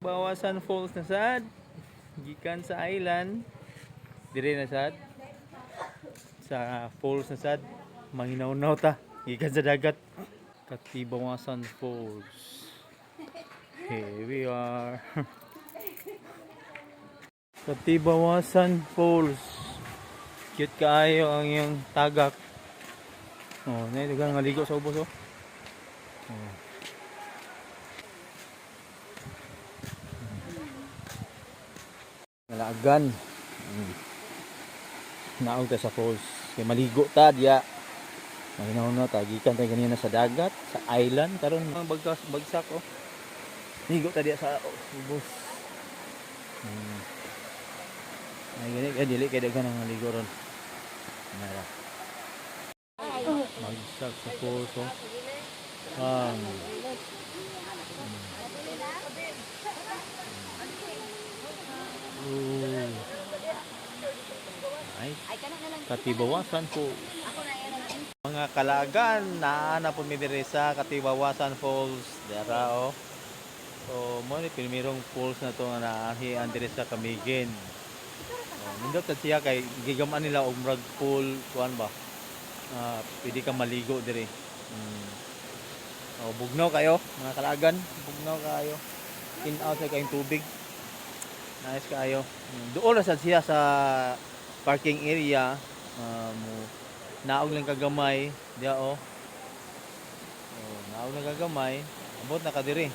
Bawasan Falls na sad. Gikan sa island. Dire na sad. Sa falls na sad. Manghinaw-naw ta. Gikan sa dagat. Katibawasan Falls. Here we are. Katibawasan Falls. Cute kaayo ang iyong tagak. Oh, na ito nga ligo sa ubos oh. Oh. Nalagan. Naog ta sa falls. Kay maligo ta diya. Mahinaw na ta gikan ta ganina sa dagat, sa island karon mga bagsak oh. Ligo ta diya sa ubos. Ay gani dili kay daghan ang ligo ron. Nara. Bagsak sa falls oh. Ay, Katibawasan po. Mga kalagan, naana po mi diri sa Katibawasan Falls. Dara oh. So, mo ni primerong falls na to nga naahian diri sa Camiguin. Oh, nindot ta siya kay gigaman nila og murag pool, kuan ba? Pwede ka maligo diri. Oh, bugnaw kayo, mga kalagan, bugnaw kayo. In out sa kayong tubig. Nice kayo. Doon na sad siya sa parking area. Naog lang kagamay diya oh. Oh, naog lang kagamay. Abot na ka diri.